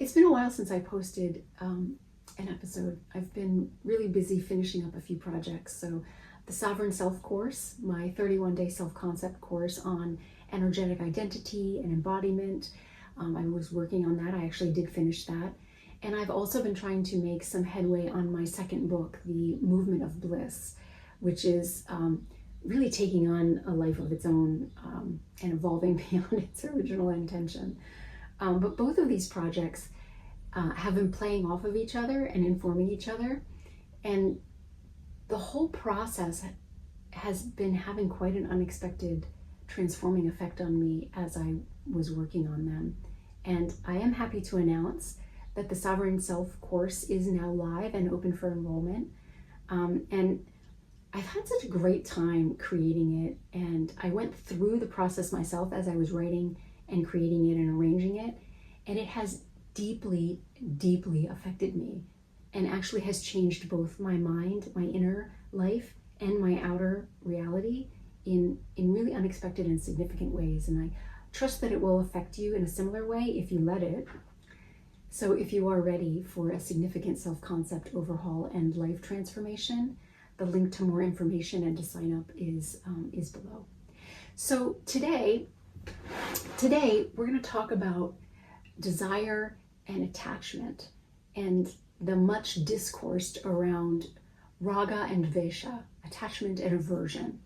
It's been a while since I posted an episode. I've been really busy finishing up a few projects. So the Sovereign Self course, my 31-day self-concept course on energetic identity and embodiment. I was working on that. I actually did finish that. And I've also been trying to make some headway on my second book, The Movement of Bliss, which is really taking on a life of its own and evolving beyond its original intention. But both of these projects have been playing off of each other and informing each other. And the whole process has been having quite an unexpected transforming effect on me as I was working on them. And I am happy to announce that the Sovereign Self course is now live and open for enrollment. And I've had such a great time creating it. And I went through the process myself as I was writing and creating it and arranging it. And it has deeply, deeply affected me and actually has changed both my mind, my inner life, and my outer reality in really unexpected and significant ways. And I trust that it will affect you in a similar way if you let it. So if you are ready for a significant self-concept overhaul and life transformation, the link to more information and to sign up is below. So today we're going to talk about desire and attachment and the much discoursed around raga and dvesha, attachment and aversion.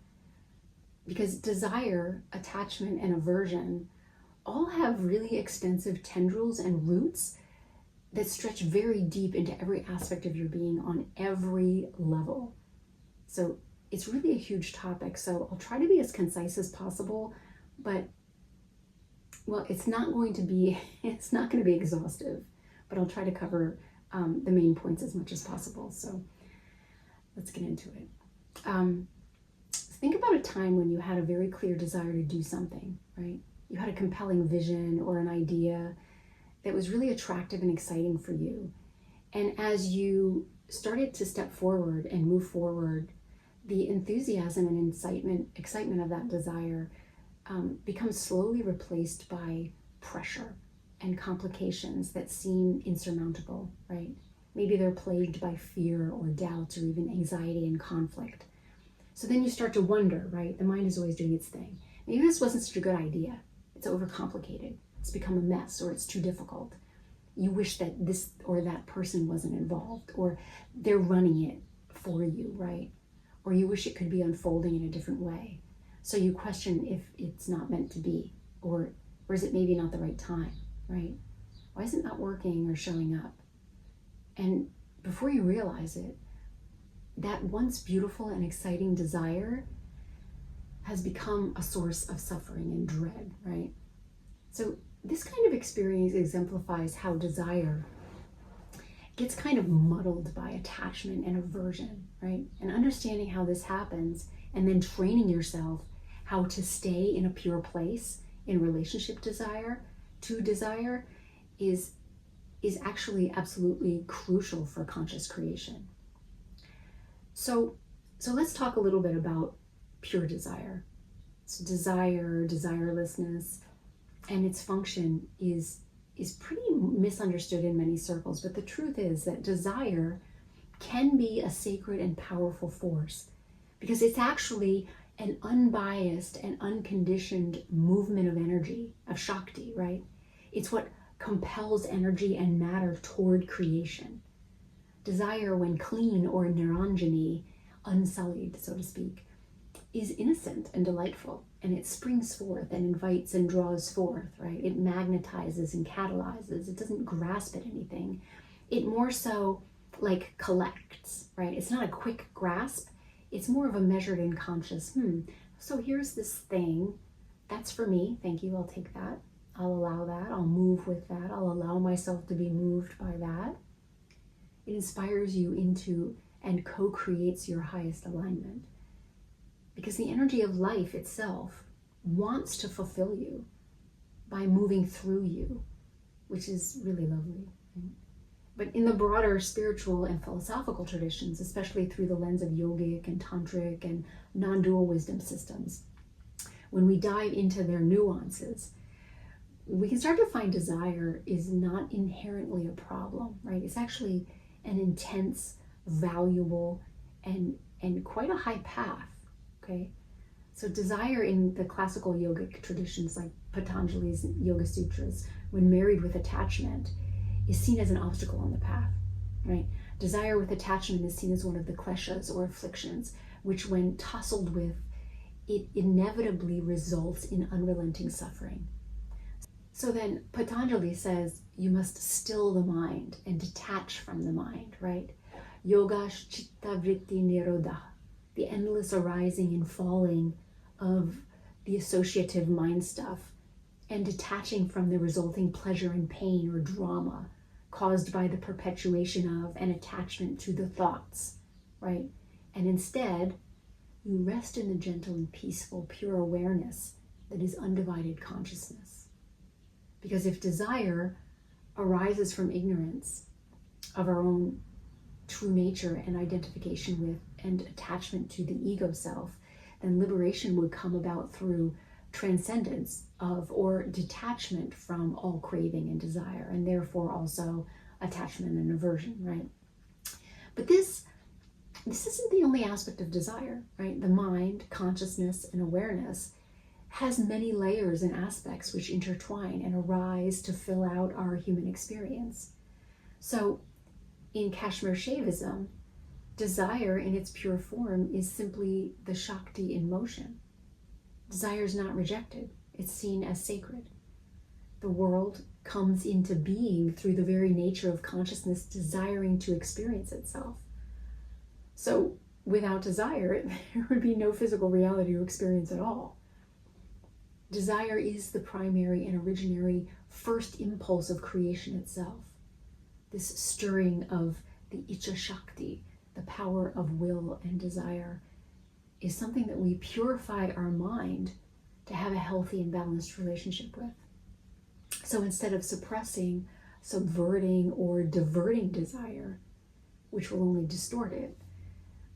Because desire, attachment, and aversion all have really extensive tendrils and roots that stretch very deep into every aspect of your being on every level. So it's really a huge topic. So I'll try to be as concise as possible, but well, it's not going to be exhaustive, but I'll try to cover the main points as much as possible. So let's get into it. Think about a time when you had a very clear desire to do something, right? You had a compelling vision or an idea that was really attractive and exciting for you. And as you started to step forward and move forward, the enthusiasm and excitement of that desire becomes slowly replaced by pressure and complications that seem insurmountable, right? Maybe they're plagued by fear or doubt or even anxiety and conflict. So then you start to wonder, right? The mind is always doing its thing. Maybe this wasn't such a good idea. It's overcomplicated. It's become a mess, or it's too difficult. You wish that this or that person wasn't involved, or they're running it for you, right? Or you wish it could be unfolding in a different way. So you question if it's not meant to be, or is it maybe not the right time, right? Why is it not working or showing up? And before you realize it, that once beautiful and exciting desire has become a source of suffering and dread, right? So this kind of experience exemplifies how desire gets kind of muddled by attachment and aversion, right? And understanding how this happens and then training yourself how to stay in a pure place in relationship to desire is actually absolutely crucial for conscious creation. So let's talk a little bit about pure desire. So desire, desirelessness, and its function is pretty misunderstood in many circles. But the truth is that desire can be a sacred and powerful force because it's actually an unbiased and unconditioned movement of energy, of Shakti, right? It's what compels energy and matter toward creation. Desire, when clean or Niranjani, unsullied, so to speak, is innocent and delightful, and it springs forth and invites and draws forth, right? It magnetizes and catalyzes. It doesn't grasp at anything. It more so like collects, right? It's not a quick grasp. It's more of a measured and conscious, so here's this thing. That's for me. Thank you. I'll take that. I'll allow that. I'll move with that. I'll allow myself to be moved by that. It inspires you into and co-creates your highest alignment. Because the energy of life itself wants to fulfill you by moving through you, which is really lovely. Right? But in the broader spiritual and philosophical traditions, especially through the lens of yogic and tantric and non-dual wisdom systems, when we dive into their nuances, we can start to find desire is not inherently a problem, right? It's actually an intense, valuable, and quite a high path, okay? So desire in the classical yogic traditions like Patanjali's Yoga Sutras, when married with attachment, is seen as an obstacle on the path, right? Desire with attachment is seen as one of the kleshas or afflictions, which when tussled with, it inevitably results in unrelenting suffering. So then Patanjali says you must still the mind and detach from the mind, right? Yoga chitta vritti nirodha, the endless arising and falling of the associative mind stuff, and detaching from the resulting pleasure and pain or drama caused by the perpetuation of an attachment to the thoughts, right? And instead, you rest in the gentle and peaceful, pure awareness that is undivided consciousness. Because if desire arises from ignorance of our own true nature and identification with and attachment to the ego self, then liberation would come about through transcendence of or detachment from all craving and desire, and therefore also attachment and aversion, right? But this isn't the only aspect of desire, right? The mind, consciousness, and awareness has many layers and aspects which intertwine and arise to fill out our human experience. So in Kashmir Shaivism, desire in its pure form is simply the Shakti in motion. Desire is not rejected. It's seen as sacred. The world comes into being through the very nature of consciousness desiring to experience itself. So without desire, there would be no physical reality to experience at all. Desire is the primary and originary first impulse of creation itself. This stirring of the Icha Shakti, the power of will and desire, is something that we purify our mind to have a healthy and balanced relationship with. So instead of suppressing, subverting, or diverting desire, which will only distort it,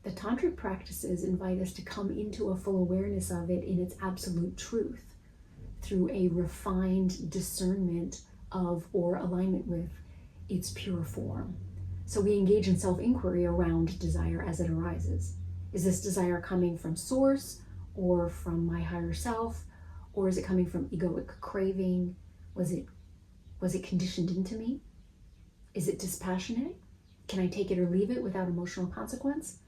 the tantric practices invite us to come into a full awareness of it in its absolute truth through a refined discernment of or alignment with its pure form. So we engage in self-inquiry around desire as it arises. Is this desire coming from source or from my higher self? Or is it coming from egoic craving? Was it conditioned into me? Is it dispassionate? Can I take it or leave it without emotional consequence?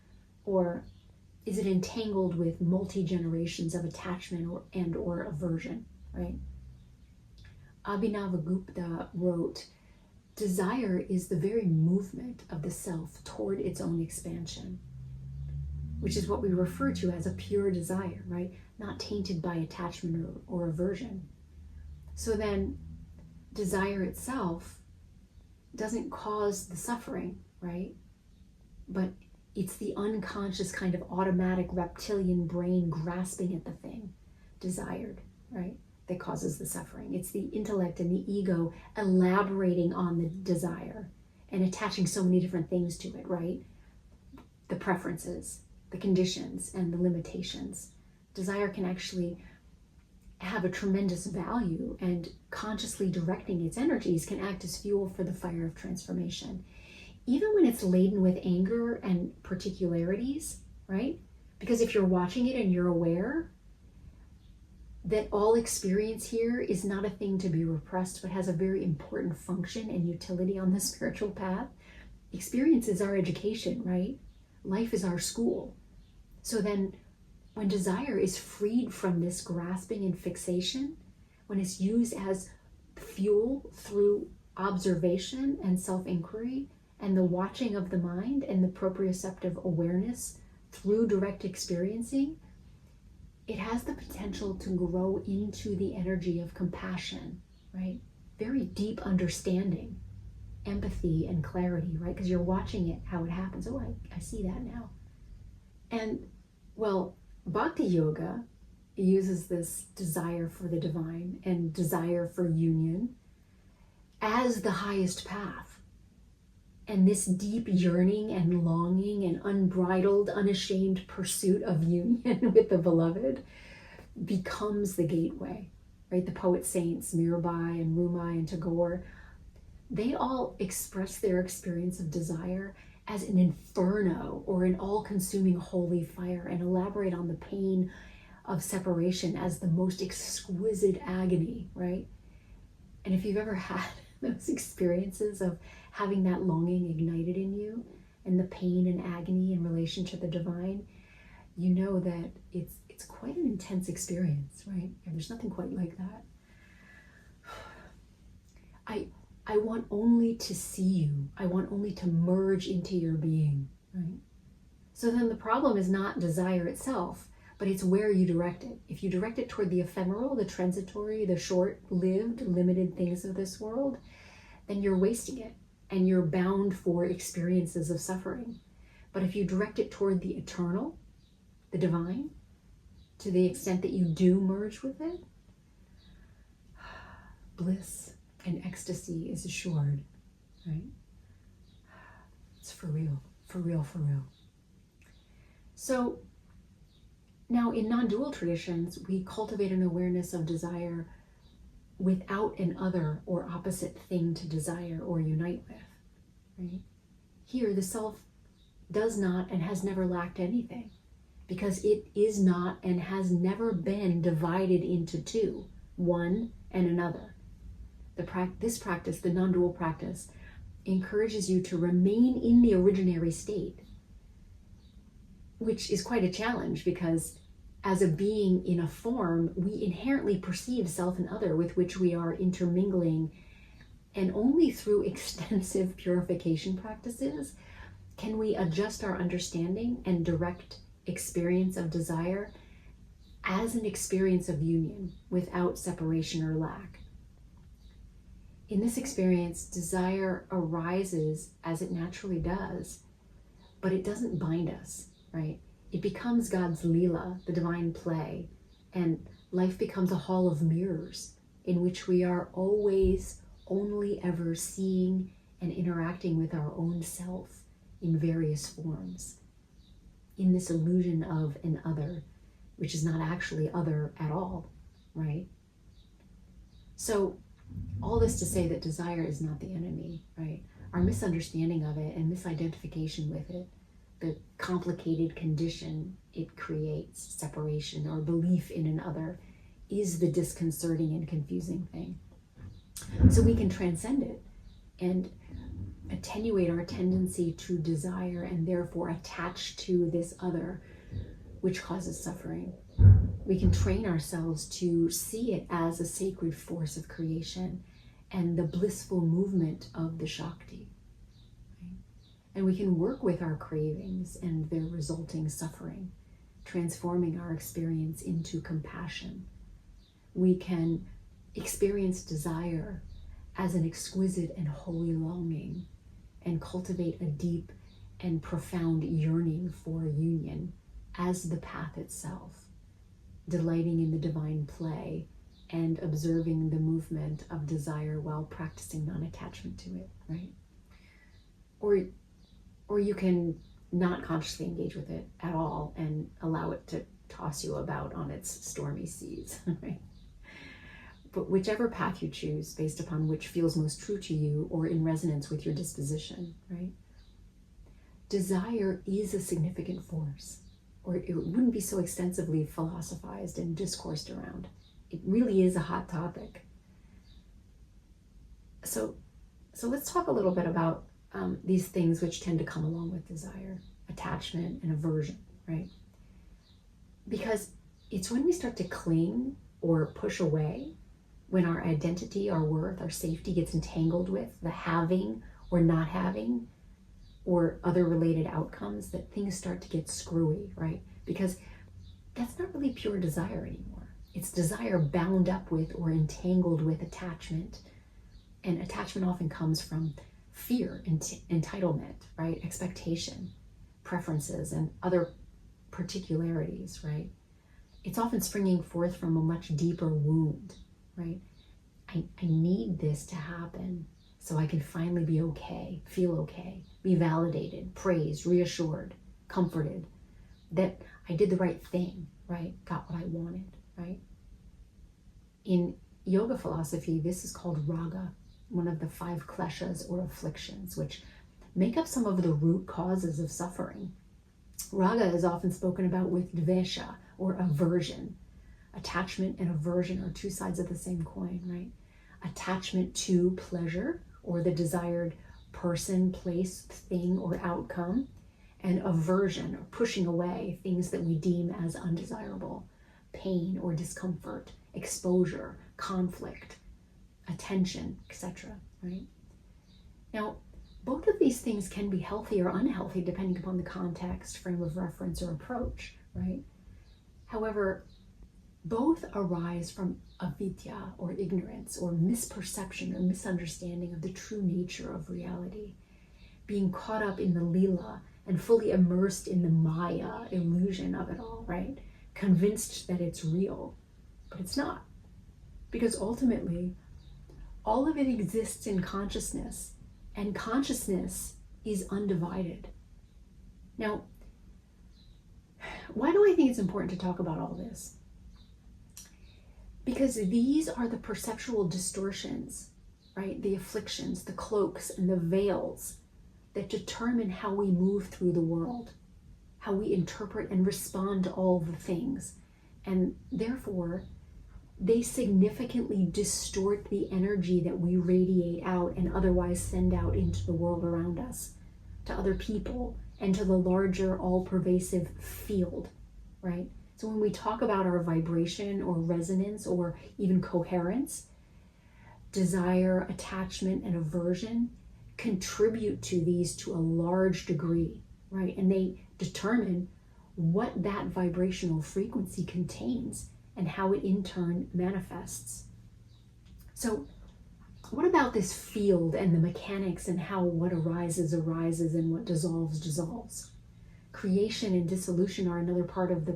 Or is it entangled with multi-generations of attachment or aversion, right? Abhinavagupta wrote, desire is the very movement of the self toward its own expansion, which is what we refer to as a pure desire, right? Not tainted by attachment or aversion. So then desire itself doesn't cause the suffering, right? But it's the unconscious kind of automatic reptilian brain grasping at the thing desired, right? That causes the suffering. It's the intellect and the ego elaborating on the desire and attaching so many different things to it, right? The preferences, the conditions, and the limitations. Desire can actually have a tremendous value, and consciously directing its energies can act as fuel for the fire of transformation. Even when it's laden with anger and particularities, right? Because if you're watching it and you're aware that all experience here is not a thing to be repressed, but has a very important function and utility on the spiritual path, experience is our education, right? Life is our school. So then when desire is freed from this grasping and fixation, when it's used as fuel through observation and self-inquiry and the watching of the mind and the proprioceptive awareness through direct experiencing, it has the potential to grow into the energy of compassion, right? Very deep understanding, empathy, and clarity, right? Because you're watching it, how it happens. Oh, I see that now. And, well, Bhakti Yoga uses this desire for the divine and desire for union as the highest path. And this deep yearning and longing and unbridled, unashamed pursuit of union with the beloved becomes the gateway. right? The poet saints, Mirabai and Rumai and Tagore, they all express their experience of desire as an inferno or an all-consuming holy fire, and elaborate on the pain of separation as the most exquisite agony, right? And if you've ever had those experiences of having that longing ignited in you and the pain and agony in relation to the divine, you know that it's quite an intense experience, right? And there's nothing quite like that. I want only to see you. I want only to merge into your being, right? So then the problem is not desire itself, but it's where you direct it. If you direct it toward the ephemeral, the transitory, the short-lived, limited things of this world, then you're wasting it and you're bound for experiences of suffering. But if you direct it toward the eternal, the divine, to the extent that you do merge with it, bliss and ecstasy is assured, right? It's for real, for real, for real. So now in non-dual traditions, we cultivate an awareness of desire without an other or opposite thing to desire or unite with, right? Here, the self does not and has never lacked anything, because it is not and has never been divided into two, one and another. This practice, the non-dual practice, encourages you to remain in the originary state, which is quite a challenge because as a being in a form, we inherently perceive self and other with which we are intermingling, and only through extensive purification practices can we adjust our understanding and direct experience of desire as an experience of union without separation or lack. In this experience, desire arises as it naturally does, but it doesn't bind us, right? It becomes God's Leela, the divine play, and life becomes a hall of mirrors in which we are always only ever seeing and interacting with our own self in various forms, in this illusion of an other, which is not actually other at all, right? So all this to say that desire is not the enemy, right? Our misunderstanding of it and misidentification with it, the complicated condition it creates, separation or belief in an other, is the disconcerting and confusing thing. So we can transcend it and attenuate our tendency to desire and therefore attach to this other, which causes suffering. We can train ourselves to see it as a sacred force of creation and the blissful movement of the Shakti. Right? And we can work with our cravings and their resulting suffering, transforming our experience into compassion. We can experience desire as an exquisite and holy longing and cultivate a deep and profound yearning for union as the path itself, delighting in the divine play and observing the movement of desire while practicing non-attachment to it, right? Or you can not consciously engage with it at all and allow it to toss you about on its stormy seas, right? But whichever path you choose, based upon which feels most true to you or in resonance with your disposition, right? Desire is a significant force, or it wouldn't be so extensively philosophized and discoursed around. It really is a hot topic. So let's talk a little bit about these things which tend to come along with desire, attachment and aversion, right? Because it's when we start to cling or push away, when our identity, our worth, our safety gets entangled with the having or not having or other related outcomes, that things start to get screwy, right? Because that's not really pure desire anymore. It's desire bound up with or entangled with attachment. And attachment often comes from fear, entitlement, right? Expectation, preferences, and other particularities, right? It's often springing forth from a much deeper wound, right? I need this to happen so I can finally be okay, feel okay, be validated, praised, reassured, comforted, that I did the right thing, right? Got what I wanted, right? In yoga philosophy, this is called raga, one of the 5 kleshas or afflictions, which make up some of the root causes of suffering. Raga is often spoken about with dvesha or aversion. Attachment and aversion are 2 sides of the same coin, right? Attachment to pleasure or the desired person, place, thing, or outcome, and aversion or pushing away things that we deem as undesirable, pain or discomfort, exposure, conflict, attention, etc., right? Now, both of these things can be healthy or unhealthy depending upon the context, frame of reference, or approach, right? However, both arise from avidya or ignorance or misperception or misunderstanding of the true nature of reality, being caught up in the lila and fully immersed in the maya illusion of it all, right? Convinced that it's real, but it's not. Because ultimately, all of it exists in consciousness, and consciousness is undivided. Now, why do I think it's important to talk about all this? Because these are the perceptual distortions, right? The afflictions, the cloaks, and the veils that determine how we move through the world, how we interpret and respond to all the things. And therefore, they significantly distort the energy that we radiate out and otherwise send out into the world around us, to other people, and to the larger, all-pervasive field, right? So when we talk about our vibration or resonance or even coherence, desire, attachment, and aversion contribute to these to a large degree, right? And they determine what that vibrational frequency contains and how it in turn manifests. So what about this field and the mechanics and how what arises and what dissolves? Creation and dissolution are another part of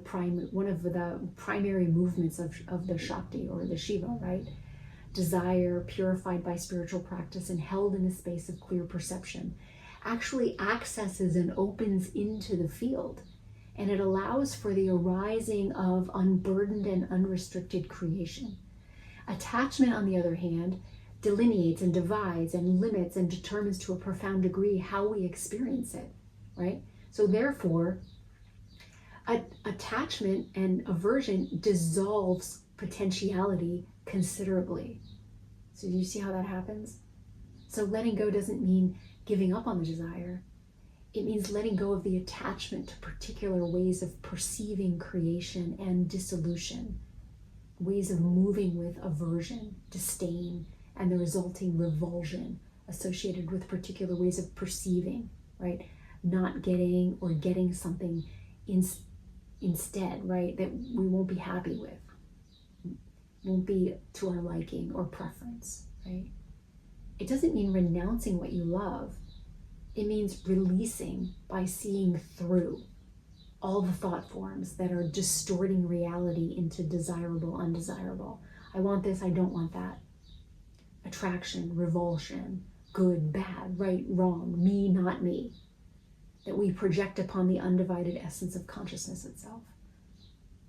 one of the primary movements of the Shakti or the Shiva, right? Desire, purified by spiritual practice and held in a space of clear perception, actually accesses and opens into the field. And it allows for the arising of unburdened and unrestricted creation. Attachment, on the other hand, delineates and divides and limits and determines to a profound degree how we experience it, right? So therefore, attachment and aversion dissolves potentiality considerably. So do you see how that happens? So letting go doesn't mean giving up on the desire. It means letting go of the attachment to particular ways of perceiving creation and dissolution, ways of moving with aversion, disdain, and the resulting revulsion associated with particular ways of perceiving, right? Not getting or getting something instead, right? That we won't be happy with, won't be to our liking or preference, right? It doesn't mean renouncing what you love. It means releasing by seeing through all the thought forms that are distorting reality into desirable, undesirable. I want this, I don't want that. Attraction, revulsion, good, bad, right, wrong, me, not me. That we project upon the undivided essence of consciousness itself,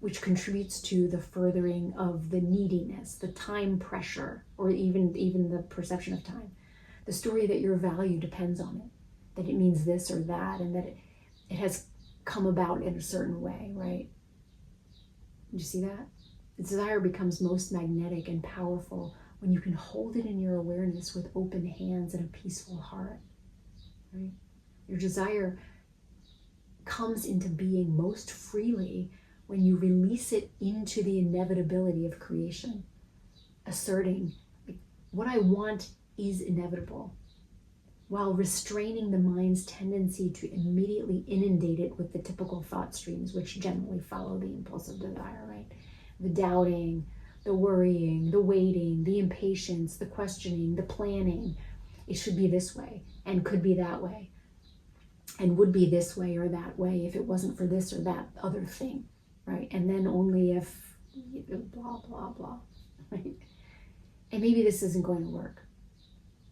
which contributes to the furthering of the neediness, the time pressure, or even the perception of time. The story that your value depends on it, that it means this or that, and that it has come about in a certain way, right? Did you see that? The desire becomes most magnetic and powerful when you can hold it in your awareness with open hands and a peaceful heart, right? Your desire comes into being most freely when you release it into the inevitability of creation, asserting, what I want is inevitable, while restraining the mind's tendency to immediately inundate it with the typical thought streams, which generally follow the impulsive desire, right? The doubting, the worrying, the waiting, the impatience, the questioning, the planning. It should be this way and could be that way and would be this way or that way if it wasn't for this or that other thing, right? And then only if blah, blah, blah, right? And maybe this isn't going to work.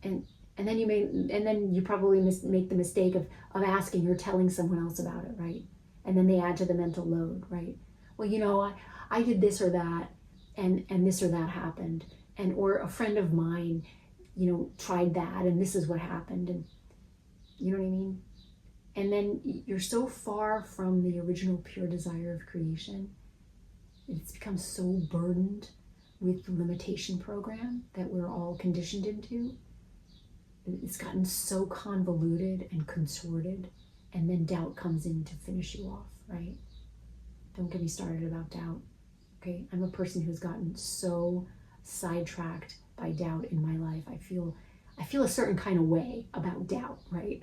And then you probably make the mistake of asking or telling someone else about it, right? And then they add to the mental load, right? Well, I did this or that, and this or that happened, and or a friend of mine, tried that and this is what happened, and you know what I mean? And then you're so far from the original pure desire of creation. It's become so burdened with the limitation program that we're all conditioned into. It's gotten so convoluted and contorted, and then doubt comes in to finish you off, right? Don't get me started about doubt, okay? I'm a person who's gotten so sidetracked by doubt in my life. I feel a certain kind of way about doubt, right?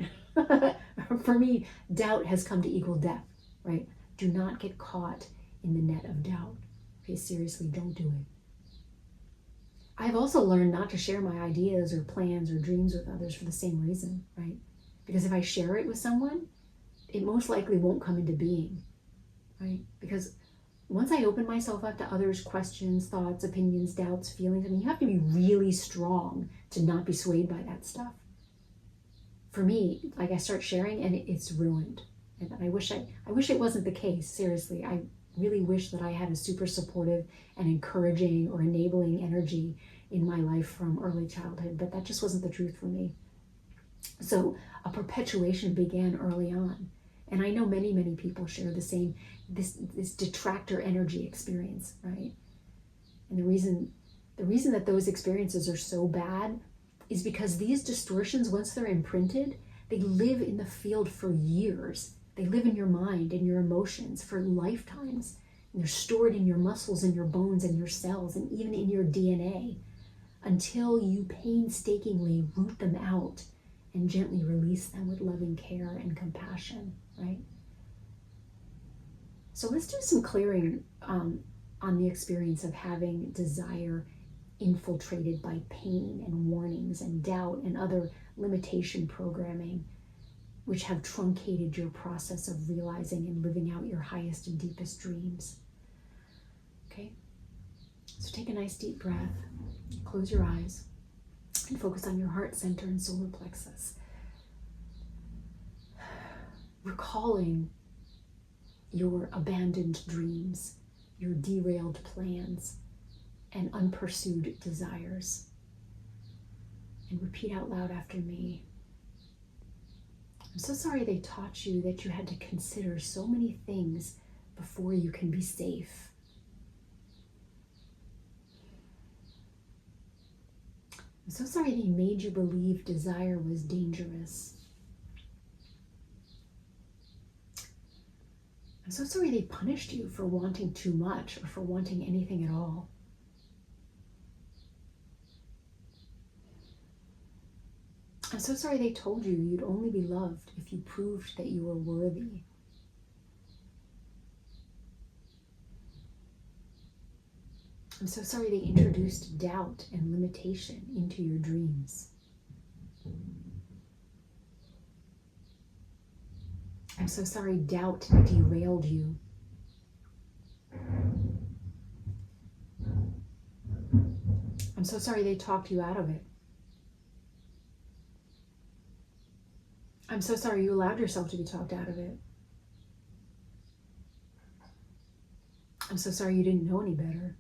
For me, doubt has come to equal death, right? Do not get caught in the net of doubt. Okay, seriously, don't do it. I've also learned not to share my ideas or plans or dreams with others for the same reason, right? Because if I share it with someone, it most likely won't come into being, right? Because once I open myself up to others' questions, thoughts, opinions, doubts, feelings, you have to be really strong to not be swayed by that stuff. For me, like, I start sharing and it's ruined. And I wish it wasn't the case, seriously. I really wish that I had a super supportive and encouraging or enabling energy in my life from early childhood, but that just wasn't the truth for me. So a perpetuation began early on. And I know many, many people share the same, this detractor energy experience, right? And the reason that those experiences are so bad is because these distortions, once they're imprinted, they live in the field for years. They live in your mind and your emotions for lifetimes. And they're stored in your muscles and your bones and your cells and even in your DNA until you painstakingly root them out and gently release them with loving care and compassion, right? So let's do some clearing on the experience of having desire infiltrated by pain and warnings and doubt and other limitation programming, which have truncated your process of realizing and living out your highest and deepest dreams. Okay? So take a nice deep breath, close your eyes, and focus on your heart center and solar plexus. Recalling your abandoned dreams, your derailed plans, and unpursued desires. And repeat out loud after me. I'm so sorry they taught you that you had to consider so many things before you can be safe. I'm so sorry they made you believe desire was dangerous. I'm so sorry they punished you for wanting too much or for wanting anything at all. I'm so sorry they told you you'd only be loved if you proved that you were worthy. I'm so sorry they introduced doubt and limitation into your dreams. I'm so sorry doubt derailed you. I'm so sorry they talked you out of it. I'm so sorry you allowed yourself to be talked out of it. I'm so sorry you didn't know any better.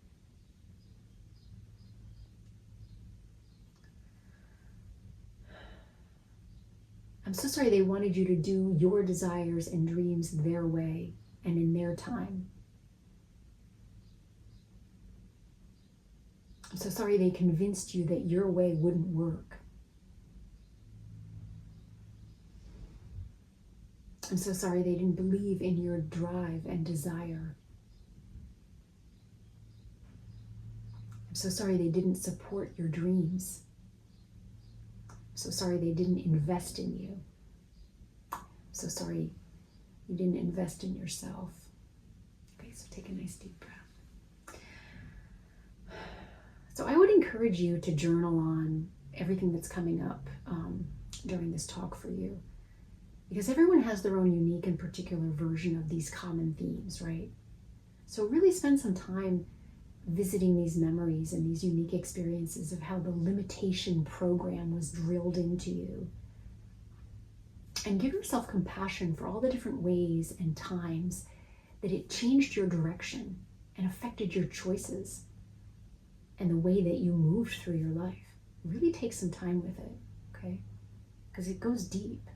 I'm so sorry they wanted you to do your desires and dreams their way and in their time. I'm so sorry they convinced you that your way wouldn't work. I'm so sorry they didn't believe in your drive and desire. I'm so sorry they didn't support your dreams. I'm so sorry they didn't invest in you. I'm so sorry you didn't invest in yourself. Okay, so take a nice deep breath. So I would encourage you to journal on everything that's coming up during this talk for you. Because everyone has their own unique and particular version of these common themes, right? So really spend some time visiting these memories and these unique experiences of how the limitation program was drilled into you. And give yourself compassion for all the different ways and times that it changed your direction and affected your choices. and the way that you moved through your life. Really take some time with it, okay? Because it goes deep.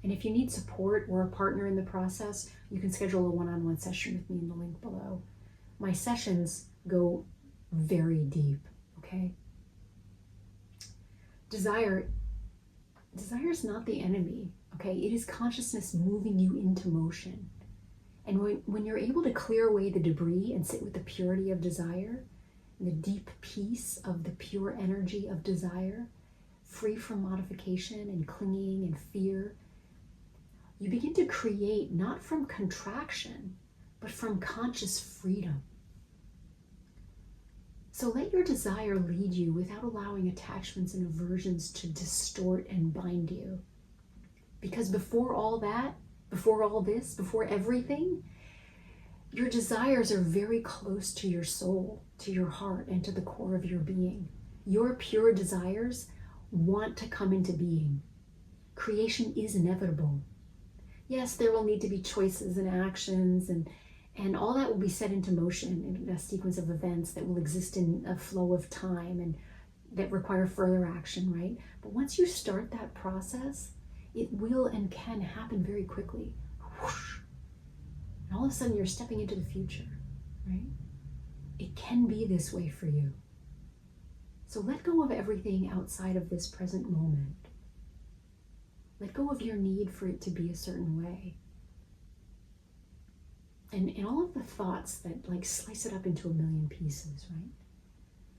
And if you need support or a partner in the process, you can schedule a one-on-one session with me in the link below. My sessions go very deep, okay? Desire is not the enemy, okay? It is consciousness moving you into motion. And when you're able to clear away the debris and sit with the purity of desire, the deep peace of the pure energy of desire, free from modification and clinging and fear, you begin to create not from contraction, but from conscious freedom. So let your desire lead you without allowing attachments and aversions to distort and bind you. Because before all that, before all this, before everything, your desires are very close to your soul, to your heart, and to the core of your being. Your pure desires want to come into being. Creation is inevitable. Yes, there will need to be choices and actions, and all that will be set into motion in a sequence of events that will exist in a flow of time and that require further action, right? But once you start that process, it will and can happen very quickly. Whoosh. And all of a sudden you're stepping into the future, right? It can be this way for you. So let go of everything outside of this present moment. Let go of your need for it to be a certain way. And all of the thoughts that like slice it up into a million pieces, right?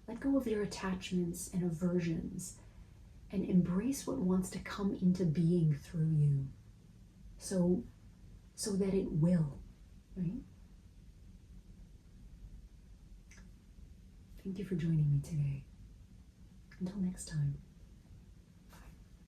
Let go of your attachments and aversions and embrace what wants to come into being through you. So that it will, right? Thank you for joining me today. Until next time.